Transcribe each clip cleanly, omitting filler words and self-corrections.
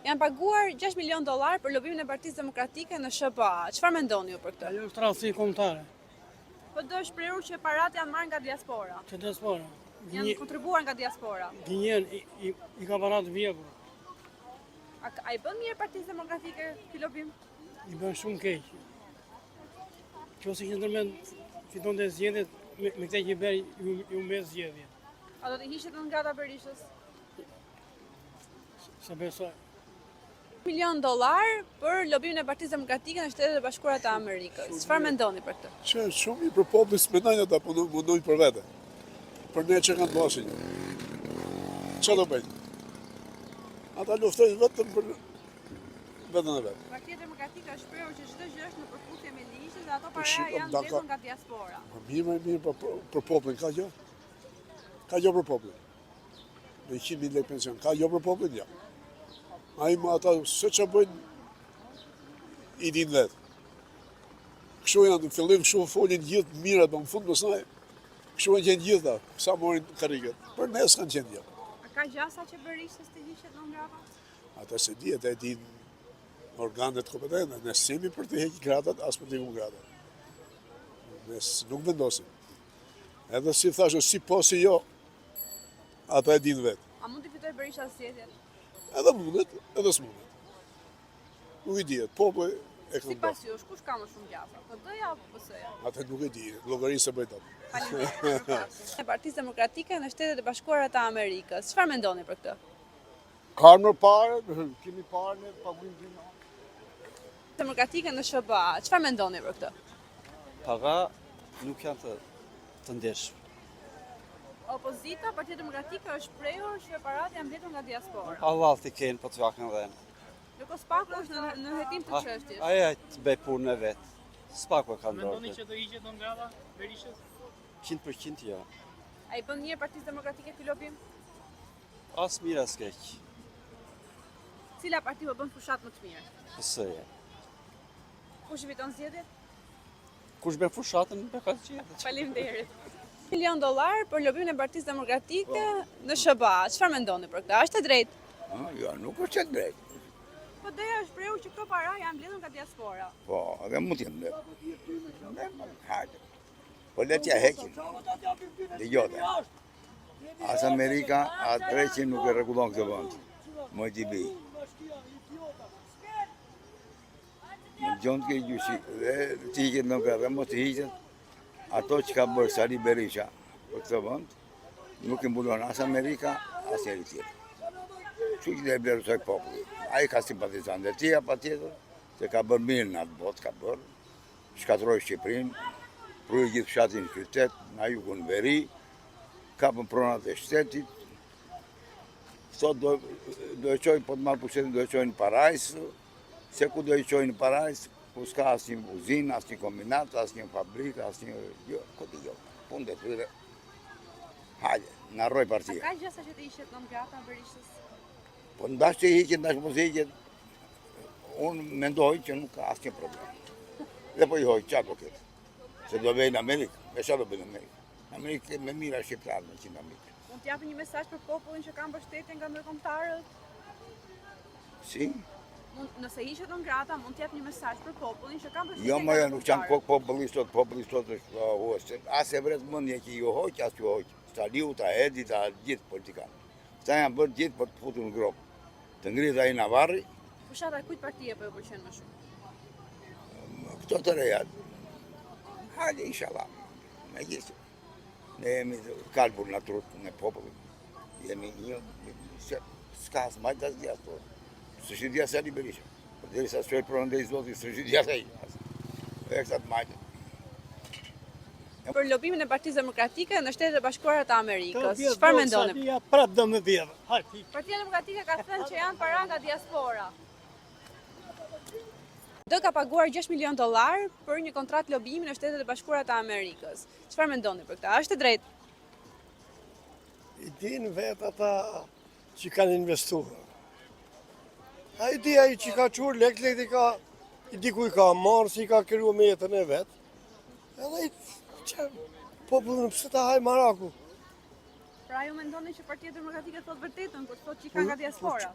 Janë paguar 6 milion dollar për lobimin e Partisë Demokratike në SBA. Çfarë mendoni ju për këtë? Ajo është rasti kombëtare. Po do shprehur që parat janë marrë nga diaspora. Që diaspora. Janë kontribuar nga diaspora. Gënjen i ka parat vjekur. A i bën mirë Partisë Demokratike ky lobim? I bën shumë keq. Qose që ndërmend fiton të zgjedhjet me këtë që bëri ju mbes zgjedhje. A do të hiqet në ngrata Berishës? Sa besoj. $1 milion për lobimin e Partisë Demokratike në Shtetet e Bashkuara të Amerikës. Çfarë mendoni për këtë? Që shumë i për popullit s'mendojnë ata, po mundojnë për vete. Për ne që kanë basin. Që do bëjnë? Ata luftojnë vetëm për vetën e vetë. Partia Demokratike është shprehur që çdo gjë është në përputhje me ligjin dhe ato para janë mbledhur nga diaspora. Mirë për popullin, ka gjë? Ka gjë për popullin. Me 100.000 lekë pension, ka gjë për popullin, ja. A i ma ata, se që bëjnë, i din vetë. Kështu janë, në fillim kështu folin gjithë mirat, në fund mësaj, kështu janë qenë gjitha, sa morin karikët. Për ne s'kanë qenë gjithë. A ka gjasa që Berishës të hiqet në ngrata? Ata se di, ata e din organet kompetente, ne semi për të heqë gratat, as për të heqë gratat. Ne nuk vendosim. Edhe si thashë, si po si jo, ata e din vetë. A mund të fitoj Berisha zgjedhjet? Edhe mundet, edhe s'mundet. Nuk i dihet, populli e kanë bërë. Sipas jush, kush ka më shumë gjasa? PD-ja apo PS-ja? Atë nuk e di, llogarisë se bëjt atë. Faleminderit. E Partisë Demokratike në Shtetet e Bashkuara të Amerikës. Çfarë mendoni për këtë? Ka më parë, kemi parë në paguim Demokratike në SBA. Çfarë mendoni për këtë? Paga nuk janë të ndeshme. Opozita, Partia Demokratike është shprehur që parat janë mbledhur nga diaspora. Allah t'i kenë, po t'u akën dhe. Ndërkohë SPAK është në hetim të çështjes. Aja të bëj punën e vetë. S'pak e kanë Mendoni dorë. që do hiqet në ngrata Berishës? 100% jo. A i bën mirë Partisë Demokratike ky lobim? As mirë as keq. Cila parti po bën fushat më të mirë? PS-ja. Kush i fiton zgjedhjet? Kush bën fushatën, be ka zgjedhjet. Faleminderit. $1 milion për lobimin e Partisë Demokratike në SBA. Çfarë mendoni për këtë? Është e drejtë? Jo, nuk është e drejtë. Po PD-ja është shprehur që këto para janë mbledhur nga diaspora. Po, edhe mund t'jenë dhe. Hajde. Po le t'ja heqin. Dëgjote. As Amerika, as Greqi nuk e rregullon këtë vend. Moj t'i bëj. Në gjonë t'ke gjyshi, dhe t'i hiqet në këtë, dhe mos t'i hiqet. Ato që ka bërë Sali Berisha për këtë vend, nuk i mbulon as Amerika, as njeri tjetër. Që që dhe e blerësoj populli. A i ka simpatizant dhe tija pa tjetër, se ka bërë mirë në atë botë, ka bërë, shkatroj Shqiprinë, prujë gjithë fshatin në qytet, na ju kënë veri, kapën pronat e shtetit, sot do e qojnë, po të marë pushetin, do e qojnë parajs, se ku do e qojnë parajs, ku s'ka as një uzinë, as një kombinat, as një fabrikë, as një... Jo, këtë jo, punë dhe tyre. Hajde, në arroj A partia. ka gjasa që të hiqet në ngrata Berishës? Po ndash që i hiqet, ndash mos i hiqet, unë mendoj që nuk ka asë një problem. Dhe po i hoj, qa po këtë? Se do vejnë Amerikë, me qa do bëjnë Amerikë? Amerikë me mira shqiptarë me qinë Amerikë. Mund t'japë një mesazh për popullin që kanë mbështetje nga ndërkombëtarët? Si? Nëse hiqet në ngrata, mund t'jap një mesazh për popullin që kanë mbështetje Jo, nga më nuk qanë ndërkombëtarët. populli sot është huese. As e vret mëndje që ju hoq, as ju hoq. Staliu, ta Edi, ta gjithë politikanë. Këta janë bërë gjithë për të futur në gropë. Të ngritë ai Navarri, Fushata e kujt partie po ju pëlqen më shumë? këto të rejat. Hajde, inshallah. Me gjithë. Ne jemi kalbur në trut në popullin. Jemi një, s'ka as majtë as diaspora. Së shqidja Sali Berisha. Për dheri sa shqoj për ndaj zoti, së shqidja se i. E kësat majtë. Për lobimin e Partisë Demokratike në Shtetet e Bashkuara të Amerikës. Çfarë mendoni? Salia prap do më vjedh. Hajde. Partia Demokratike ka thënë që janë para nga diaspora. Do ka paguar $6 milion për një kontratë lobimi në Shtetet e Bashkuara të Amerikës. Çfarë mendoni për këtë? Është e drejtë? I din vetë ata që kanë investuar. A i di ai që ka qurë lek i di ku i ka marë, si i ka kryu me jetën e vetë. Edhe i që popullën pëse ta haj maraku. Pra ju mendoni që Partia Demokratike thot vërtetën, kur thot që ka nga diaspora?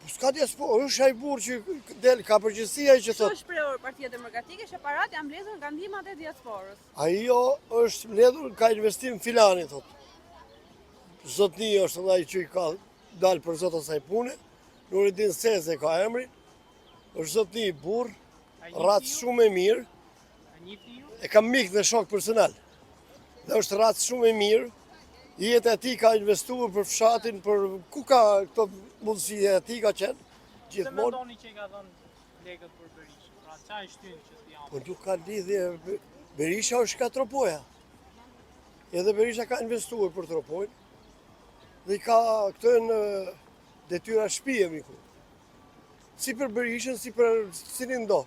S'ka diaspora, është ai burr që del ka përgjegjësia që Kështu thotë. është shprehur Partia Demokratike që parat janë mbledhur nga ndihmat e diasporës. Ajo është mbledhur ka investim filani thotë. Zotni është edhe ai që i ka dalë për zot asaj pune. Nureddin Seze ka emrin. Është zotni i burr, racë shumë e mirë. E kam mik dhe shok personal. Dhe është racë shumë e mirë. Jeta e tij ka investuar për fshatin, për ku ka këto mundësi e tij ka qenë gjithmonë. Mendoni që i ka dhënë lekët për Berisha? Pra çfarë shtyn që t'i japë? Po nuk ka lidhje. Berisha është ka tropoja. Edhe Berisha ka investuar për tropojnë. Dhe i ka këto në detyra shtëpie miku. Si për Berishën, si për cilin do.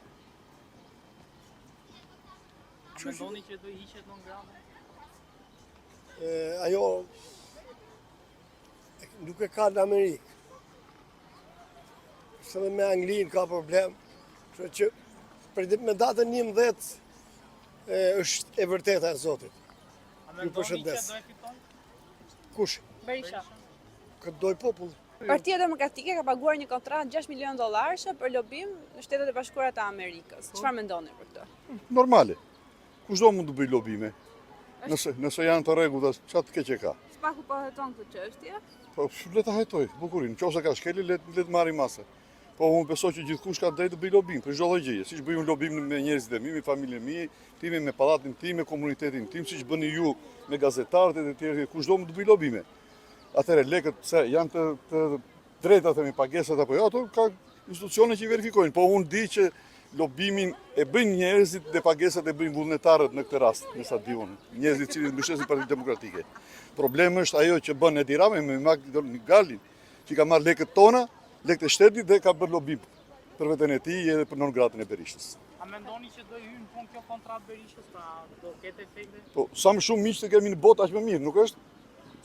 Mendoni që do hiqet non grata? Ajo nuk e ka në Amerikë. Se dhe me Anglinë ka problem. Kështu që me datën 11 është e vërteta e Zotit. A mendoni që përshëndes. do e fiton? Kush? Berisha. Këtë doj popull. Partia Demokratike ka paguar një kontratë $6 milion për lobim në Shtetet e Bashkuara të Amerikës. Çfarë mendoni për këtë? Normale. Kushdo mund të bëj lobime. Nëse janë të rregullt, çfarë të keqe ka? Spaku po heton këtë çështje. Po le ta hetoj, bukurin. Nëse ka shkeli, le të marri masë. Po unë besoj që gjithkush ka drejt të bëj lobim për çdo lloj gjëje. Siç bëj unë lobim me njerëzit e mi, me familjen e mi, timi me pallatin tim, me komunitetin tim, siç bëni ju me gazetarët e tjerë, kushdo mund të bëj lobime. Atëherë lekët pse janë të drejta themi pagesat apo jo, ato ka institucione që i verifikojnë. Po unë di që lobimin e bëjnë njerëzit dhe pagesat e bëjnë vullnetarët në këtë rast, në sa di unë, njerëzit që mbështesin Partinë Demokratike. Problemi është ajo që bën Edi Rama me Galin, që ka marrë lekët tona, lekët e shtetit dhe ka bërë lobim për veten e tij edhe për non gratën e Berishës. A mendoni që do hyjnë punë kjo kontratë Berishës, pra do ketë efekte? Po sa më shumë miq të kemi në botë aq më mirë, nuk është?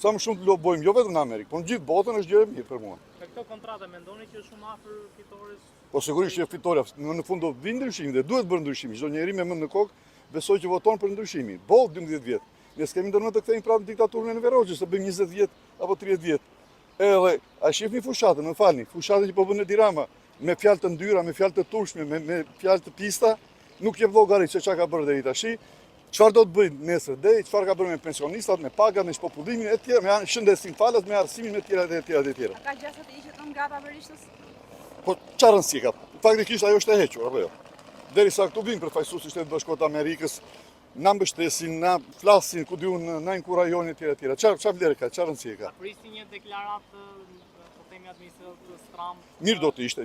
Sa më shumë të lobojmë, jo vetëm në Amerikë, por në gjithë botën është gjë e mirë për mua. Me këtë kontratë mendoni që është shumë afër fitores? Po sigurisht që fitoria në fund do vinë ndryshimi dhe duhet bërë ndryshimi. Çdo njeri me mend në kokë besoj që voton për ndryshimin. Po 12 vjet. Ne s'kemi ndërmend të kthejmë prapë diktaturën e Enver Hoxhës, se bëjmë 20 vjet apo 30 vjet. Edhe a shihni fushatën, më falni, fushatën që po bën Edi Rama me fjalë të ndyra, me fjalë të turshme, me fjalë të pista, nuk jep llogari se çka ka bërë deri tash. Çfarë do të bëjnë nesër deri, çfarë ka bërë me pensionistat, me pagat, me shpopullimin e tjerë, me shëndetin falas, me arsimin e tjera dhe tjera dhe tjera. Ka gjasa të hiqet non grata Berishës? Po çfarë rëndësie ka? Faktikisht ajo është e hequr apo jo? Derisa këtu vinë përfaqësuesi i Shtetit Bashkuar të Amerikës, na mbështesin, na flasin, ku diun, na inkurajonin etj etj. Çfarë vlerë ka? Çfarë rëndësie ka? Prisni një deklaratë, po themi administratës Trump. Mirë do të ishte,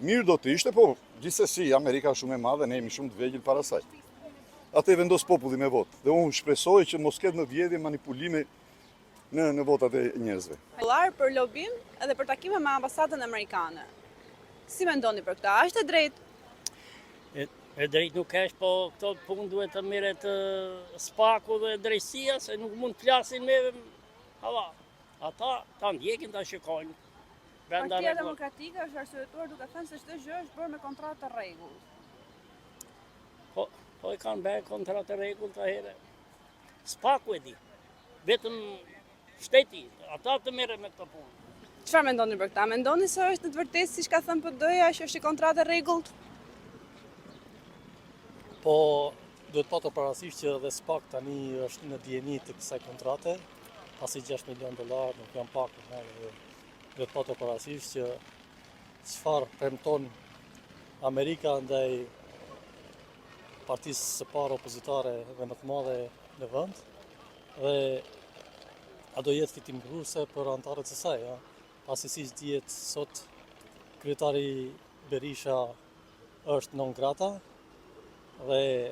mirë do të ishte, po gjithsesi Amerika është shumë e madhe, ne jemi shumë të vegjël para saj. Atë vendos populli me votë. Dhe unë shpresoj që mos ketë më vjedhje manipulime në votat e njerëzve. $1 për lobim edhe për takime me ambasadën amerikane. Si mendoni për këtë? A është e drejtë? E drejt nuk është, po këto punë duhet të merret spaku dhe drejtësia, se nuk mund të flasin me hava. Ata ta ndjekin, ta shikojnë. Partia Demokratike është arsyetuar duke thënë se çdo gjë është bërë me kontratë të rregullt. Po e kanë bërë kontratë të rregullt herë. Spaku e di. Vetëm shteti, ata të merren me këtë punë. Çfarë mendoni për këtë? Mendoni se është në të vërtetë siç ka thënë PD-ja që është një kontratë e rregullt? Po, duhet patur parasysh që edhe SPAK tani është në dijeni të kësaj kontrate, pasi $6 milion nuk janë pak, duhet patur parasysh që çfarë premton Amerika ndaj partisë së parë opozitare dhe më të madhe në vend, dhe a do jetë fitimgruese për anëtarët e saj, pasi siç dihet sot kryetari Berisha është non grata, dhe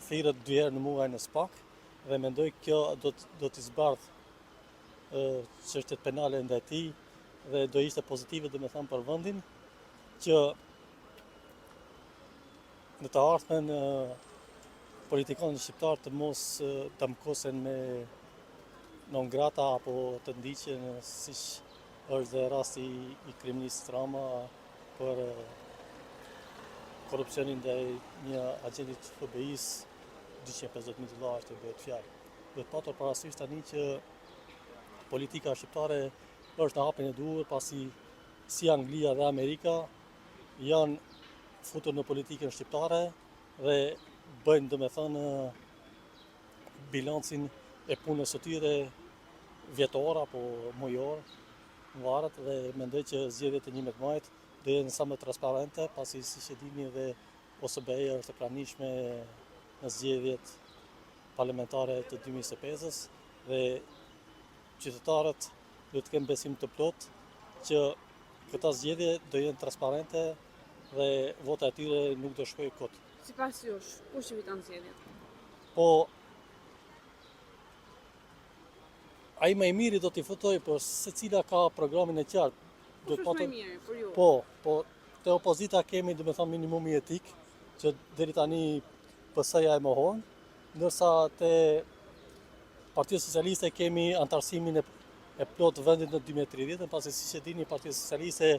thirrët 2 herë në muaj në SPAK dhe mendoj kjo do t'i zbardhë çështjet penale ndaj tij dhe do ishte pozitive domethënë për vendin që në të ardhmen politikanët shqiptar të mos të mkosen me non grata apo të ndiqen siç është dhe rasti i kryeministit Rama për korrupsionin ndaj një agentit të FBI-s, $250.000 është e bëhet fjalë. Duhet patur parasysh tani që politika shqiptare është në hapin e duhur, pasi si Anglia dhe Amerika janë futur në politikën shqiptare dhe bëjnë domethënë bilancin e punës së tyre vjetor apo mujor, varet dhe mendoj që zgjedhjet e 11 majit do jenë sa më transparente, pasi siç e dini dhe OSBE është e pranishme në zgjedhjet parlamentare të 2025-s dhe qytetarët do të kenë besim të plot që këta zgjedhje do jenë transparente dhe vota e tyre nuk do shkojë kot. Sipas jush, kush i fiton zgjedhjet? Po ai më i miri do t'i futoj, por secila ka programin e qartë. Kush është më i miri për ju? Po, te opozita kemi domethënë minimumi etik, që deri tani PS-ja e mohon, ndërsa te Partia Socialiste kemi antarësimin e plot vendit në 2030, pasi siç e dini Partia Socialiste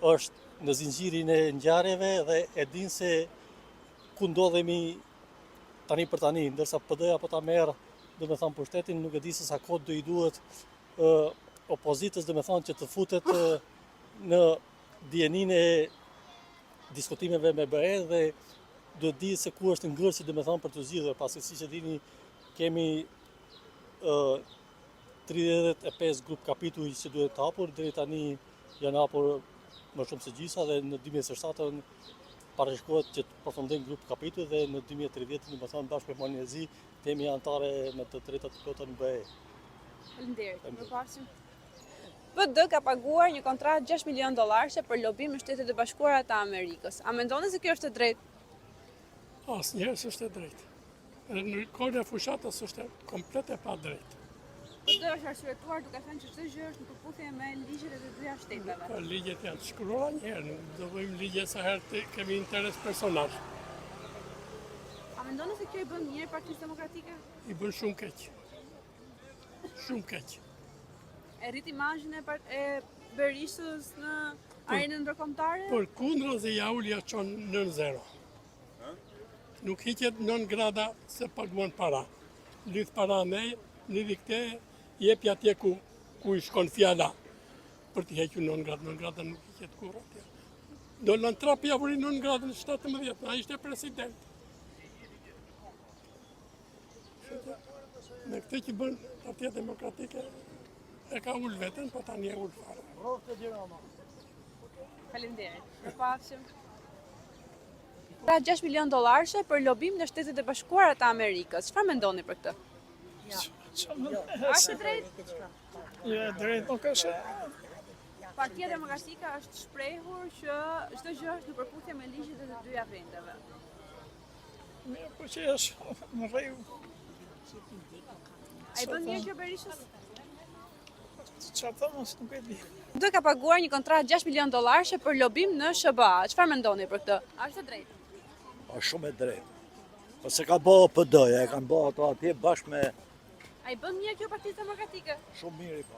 është në zinxhirin e ngjarjeve dhe e din se ku ndodhemi tani për tani, ndërsa PD-ja po ta merr domethënë pushtetin, nuk e di se sa kohë do i duhet opozitës domethënë që të futet në dijeninë e diskutimeve me BE dhe do të di se ku është ngërçi domethënë për të zgjidhur, pasi siç e dini kemi 35 grup kapituj që duhet të hapur, deri tani janë hapur më shumë se gjisa dhe në 2027 parashikohet që të përfundojnë grup kapituj dhe në 2030 domethënë bashkë me Malezi jemi anëtare me të drejtat të plota në BE. Faleminderit. Përpasim. PD ka paguar një kontratë $6 milion për lobim në Shtetet e Bashkuara të Amerikës. A mendoni se kjo është e drejtë? Asnjëherë s'është e drejtë. Në kohën e fushatës është komplet e pa drejtë. PD është arsyetuar duke thënë që çdo gjë është në përputhje me ligjet e të dyja shteteve. Po ligjet janë të shkruara njëherë, do bëjmë ligje sa herë kemi interes personal. A mendoni se kjo i bën mirë Partisë Demokratike? I bën shumë keq. Shumë keq. E rrit imazhin e Berishës në arenën ndërkombëtare? Por kundrës ja ul ja çon 9-0. Nuk hiqet 9 grada se paguan para. Lidh para ne, lidhi këte, jepi atje ku i shkon fjala për të hequr 9 grada nuk hiqet kurrë atje. Donald Trump ja vuri 9 gradën 17, ai ishte president. Me këtë që bën Partia Demokratike e ka ul veten, po tani e ul fare. Faleminderit. Përpafshim. Pra $6 milion për lobim në Shtetet e Bashkuara të Amerikës. Çfarë mendoni për këtë? Është drejt? Jo, drejt nuk është. Partia Demokratike është shprehur që çdo gjë është në përputhje me ligjet e të dyja vendeve. Mirë, po që është në rregull. A i bën mirë kjo Berishës? Çfarë thonë, nuk e di. PD ka paguar një kontratë $6 milion për lobim në SBA. Çfarë mendoni për këtë? A është e drejtë? Është shumë e drejtë. Po se ka bëu PD-ja, e kanë bëu ato atje bashkë me A i bën mirë kjo Partisë Demokratike? shumë mirë i po.